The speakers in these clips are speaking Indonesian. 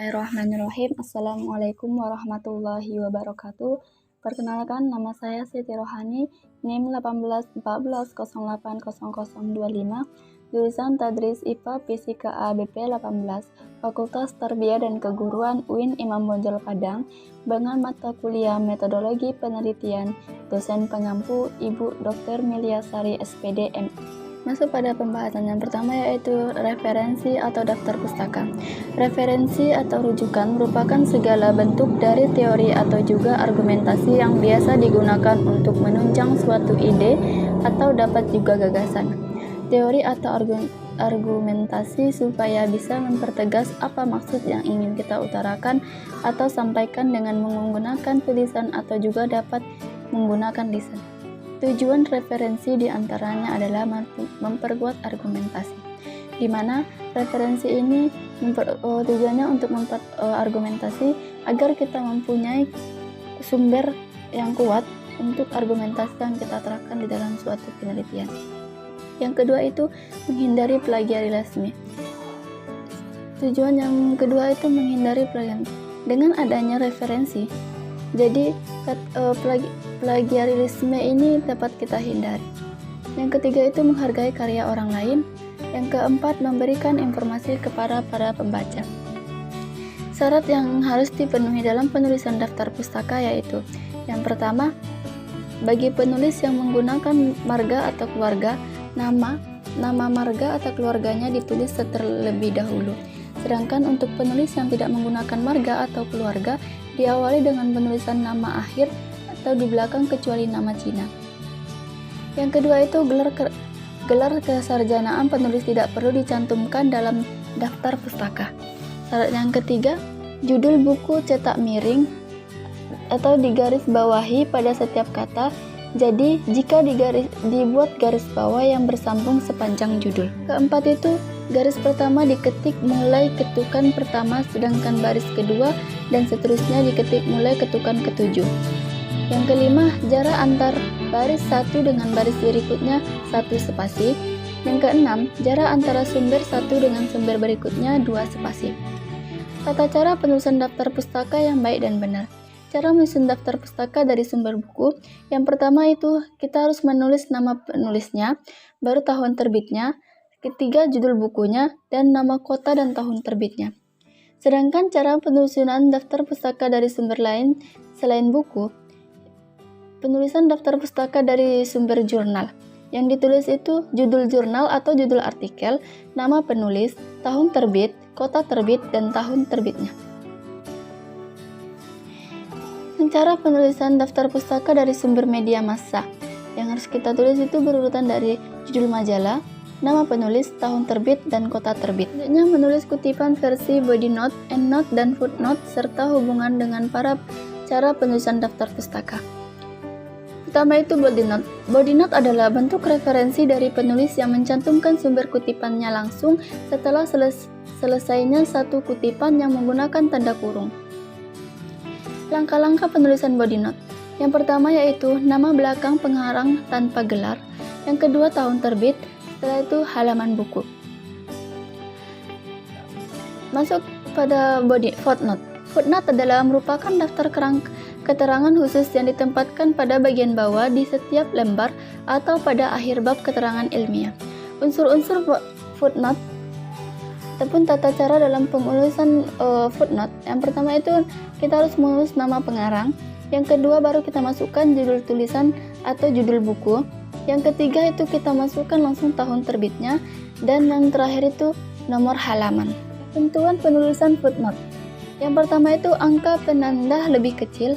Bismillahirrahmanirrahim. Assalamualaikum warahmatullahi wabarakatuh. Perkenalkan, nama saya Siti Rohani, NIM 1814080025, jurusan Tadris IPA Fisika ABP 18, Fakultas Tarbiyah dan Keguruan UIN Imam Bonjol Padang, dengan mata kuliah Metodologi Penelitian, dosen pengampu Ibu Dr. Miliasari SPD MA. Masuk pada pembahasan yang pertama, yaitu referensi atau daftar pustaka. Referensi atau rujukan merupakan segala bentuk dari teori atau juga argumentasi yang biasa digunakan untuk menunjang suatu ide atau dapat juga gagasan. Teori atau argumentasi supaya bisa mempertegas apa maksud yang ingin kita utarakan atau sampaikan dengan menggunakan tulisan atau juga dapat menggunakan lisan. Tujuan referensi diantaranya adalah memperkuat argumentasi, di mana referensi ini tujuannya untuk argumentasi agar kita mempunyai sumber yang kuat untuk argumentasi yang kita terapkan di dalam suatu penelitian. Yang kedua itu menghindari plagiarisme. Tujuan yang kedua itu menghindari plagiarisme. Dengan adanya referensi, jadi plagiarisme ini dapat kita hindari. Yang ketiga itu menghargai karya orang lain. Yang keempat, memberikan informasi kepada para pembaca. Syarat yang harus dipenuhi dalam penulisan daftar pustaka yaitu: yang pertama, bagi penulis yang menggunakan marga atau keluarga, nama marga atau keluarganya ditulis terlebih dahulu. Sedangkan untuk penulis yang tidak menggunakan marga atau keluarga, diawali dengan penulisan nama akhir atau di belakang kecuali nama Cina. Yang kedua itu gelar kesarjanaan penulis tidak perlu dicantumkan dalam daftar pustaka. Syarat yang ketiga, judul buku cetak miring atau digaris bawahi pada setiap kata. Jadi jika dibuat garis bawah yang bersambung sepanjang judul. Keempat itu garis pertama diketik mulai ketukan pertama, sedangkan baris kedua dan seterusnya diketik mulai ketukan ketujuh. Yang kelima, jarak antar baris satu dengan baris berikutnya 1 spasi. Yang keenam, jarak antara sumber satu dengan sumber berikutnya 2 spasi. Tata cara penulisan daftar pustaka yang baik dan benar. Cara menyusun daftar pustaka dari sumber buku. Yang pertama itu kita harus menulis nama penulisnya, baru tahun terbitnya, ketiga judul bukunya, dan nama kota dan tahun terbitnya. Sedangkan cara penyusunan daftar pustaka dari sumber lain selain buku, penulisan daftar pustaka dari sumber jurnal. Yang ditulis itu judul jurnal atau judul artikel, nama penulis, tahun terbit, kota terbit, dan tahun terbitnya. Cara penulisan daftar pustaka dari sumber media massa. Yang harus kita tulis itu berurutan dari judul majalah, nama penulis, tahun terbit, dan kota terbit. Selanjutnya menulis kutipan versi body note, endnote, dan footnote, serta hubungan dengan cara penulisan daftar pustaka. Pertama itu body note. Body note adalah bentuk referensi dari penulis yang mencantumkan sumber kutipannya langsung setelah selesainya satu kutipan yang menggunakan tanda kurung. Langkah-langkah penulisan body note. Yang pertama yaitu nama belakang pengarang tanpa gelar. Yang kedua tahun terbit. Setelah itu halaman buku. Masuk pada body footnote. Footnote adalah merupakan daftar keterangan khusus yang ditempatkan pada bagian bawah di setiap lembar atau pada akhir bab keterangan ilmiah. Unsur-unsur footnote ataupun tata cara dalam penulisan footnote. Yang pertama itu kita harus menulis nama pengarang. Yang kedua baru kita masukkan judul tulisan atau judul buku. Yang ketiga itu kita masukkan langsung tahun terbitnya. Dan yang terakhir itu nomor halaman. Tentuan penulisan footnote. Yang pertama itu angka penanda lebih kecil.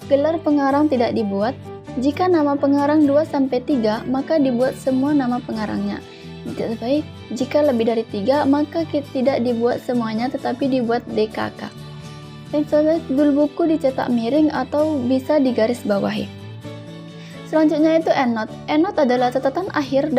Gelar pengarang tidak dibuat. Jika nama pengarang 2-3 maka dibuat semua nama pengarangnya. Tidak baik, jika lebih dari 3 maka tidak dibuat semuanya tetapi dibuat DKK. Yang selanjutnya judul buku dicetak miring atau bisa digaris bawahi. Selanjutnya itu endnote. Endnote adalah catatan akhir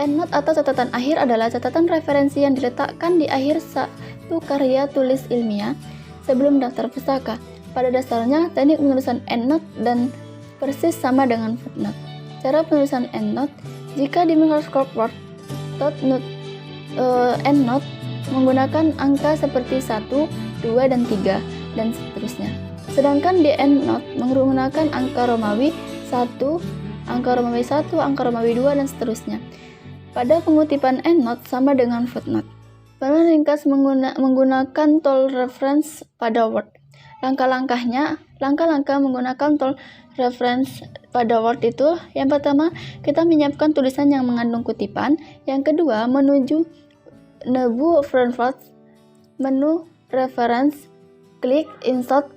endnote atau catatan akhir adalah catatan referensi yang diletakkan di akhir satu karya tulis ilmiah sebelum daftar pustaka. Pada dasarnya teknik penulisan endnote dan persis sama dengan footnote. Cara penulisan endnote. Jika di Microsoft Word, endnote menggunakan angka seperti 1, 2, dan 3, dan seterusnya. Sedangkan di EndNote menggunakan angka Romawi 1, angka Romawi 1, angka Romawi 2, dan seterusnya. Pada pengutipan EndNote sama dengan footnote. Penulis ringkas menggunakan tool reference pada Word. Langkah-langkah menggunakan tool reference pada Word itu, yang pertama, kita menyiapkan tulisan yang mengandung kutipan. Yang kedua, menuju Nebu Framework, menu Reference, klik Insert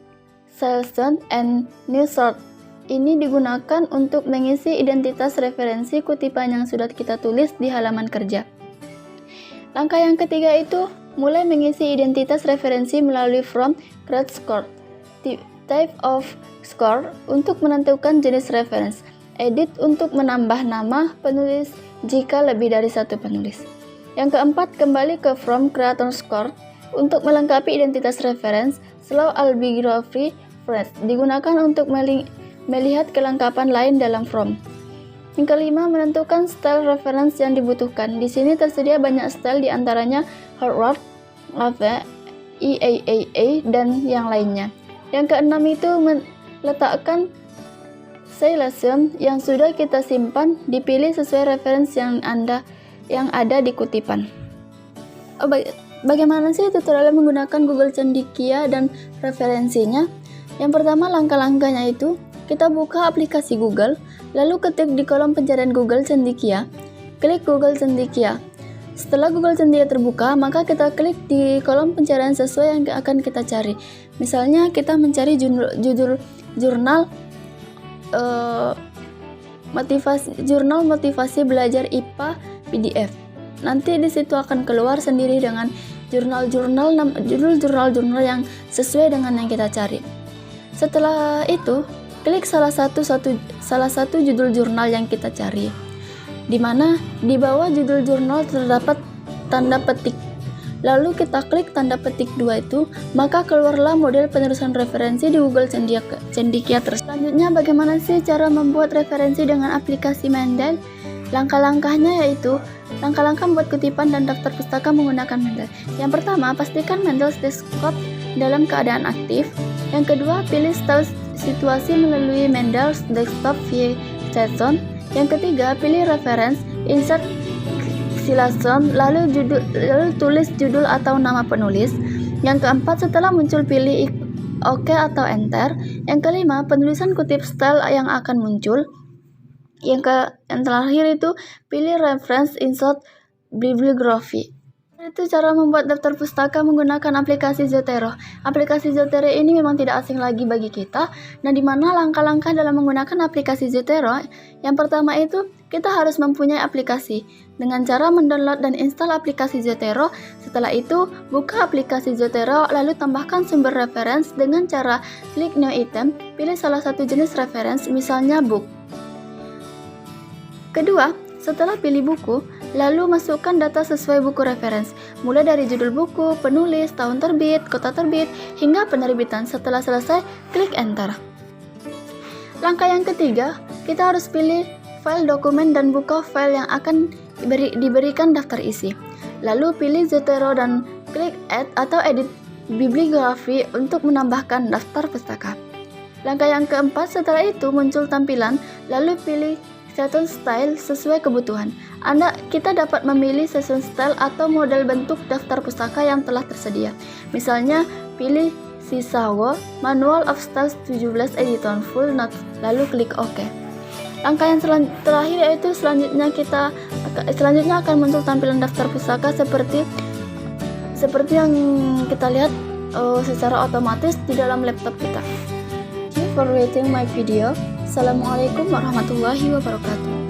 Selection and New Source. Ini digunakan untuk mengisi identitas referensi kutipan yang sudah kita tulis di halaman kerja. Langkah yang ketiga itu mulai mengisi identitas referensi melalui From, Create Score, Type of Score untuk menentukan jenis reference, Edit untuk menambah nama penulis jika lebih dari satu penulis. Yang keempat, kembali ke From Creator Score untuk melengkapi identitas reference. Slow Bibliography Phrase digunakan untuk melihat kelengkapan lain dalam From. Yang kelima, menentukan style reference yang dibutuhkan. Di sini tersedia banyak style, diantaranya Harvard, Lave, EAAA, dan yang lainnya. Yang keenam itu meletakkan citation yang sudah kita simpan, dipilih sesuai referensi yang ada di kutipan. Bagaimana sih tutorial menggunakan Google Cendekia dan referensinya? Yang pertama, langkah-langkahnya itu kita buka aplikasi Google, lalu ketik di kolom pencarian Google Cendekia, klik Google Cendekia. Setelah Google Cendekia terbuka, maka kita klik di kolom pencarian sesuai yang akan kita cari. Misalnya kita mencari judul jurnal motivasi belajar IPA PDF. Nanti di situ akan keluar sendiri dengan jurnal-jurnal yang sesuai dengan yang kita cari. Setelah itu, klik salah satu judul jurnal yang kita cari, di mana di bawah judul jurnal terdapat tanda petik. Lalu kita klik tanda petik 2 itu, maka keluarlah model penerusan referensi di Google Cendekia terus. Selanjutnya, bagaimana sih cara membuat referensi dengan aplikasi Mendeley? Langkah-langkahnya yaitu langkah-langkah membuat kutipan dan daftar pustaka menggunakan Mendeley. Yang pertama, pastikan Mendeley Desktop dalam keadaan aktif. Yang kedua, pilih style situasi melalui Mendeley Desktop via JSON. Yang ketiga, pilih reference, insert citation, lalu tulis judul atau nama penulis. Yang keempat, setelah muncul pilih OK atau Enter. Yang kelima, penulisan kutip style yang akan muncul. Yang terakhir itu pilih reference, insert bibliography. Itu cara membuat daftar pustaka menggunakan aplikasi Zotero. Aplikasi Zotero ini memang tidak asing lagi bagi kita. Nah, di mana langkah-langkah dalam menggunakan aplikasi Zotero? Yang pertama itu kita harus mempunyai aplikasi dengan cara mendownload dan install aplikasi Zotero. Setelah itu, buka aplikasi Zotero lalu tambahkan sumber reference dengan cara klik new item, pilih salah satu jenis reference, misalnya book. Kedua, setelah pilih buku, lalu masukkan data sesuai buku reference, mulai dari judul buku, penulis, tahun terbit, kota terbit, hingga penerbitan. Setelah selesai, klik Enter. Langkah yang ketiga, kita harus pilih file dokumen dan buka file yang akan diberikan daftar isi. Lalu pilih Zotero dan klik Add atau Edit Bibliography untuk menambahkan daftar pustaka. Langkah yang keempat, setelah itu muncul tampilan, lalu pilih Session Style sesuai kebutuhan. Kita dapat memilih Session Style atau model bentuk daftar pustaka yang telah tersedia. Misalnya, pilih Shisawa Manual of Styles 17 Edition Full Notes, lalu klik OK. Langkah yang terakhir yaitu selanjutnya akan muncul tampilan daftar pustaka seperti yang kita lihat secara otomatis di dalam laptop kita. Thank you for watching my video. Assalamualaikum warahmatullahi wabarakatuh.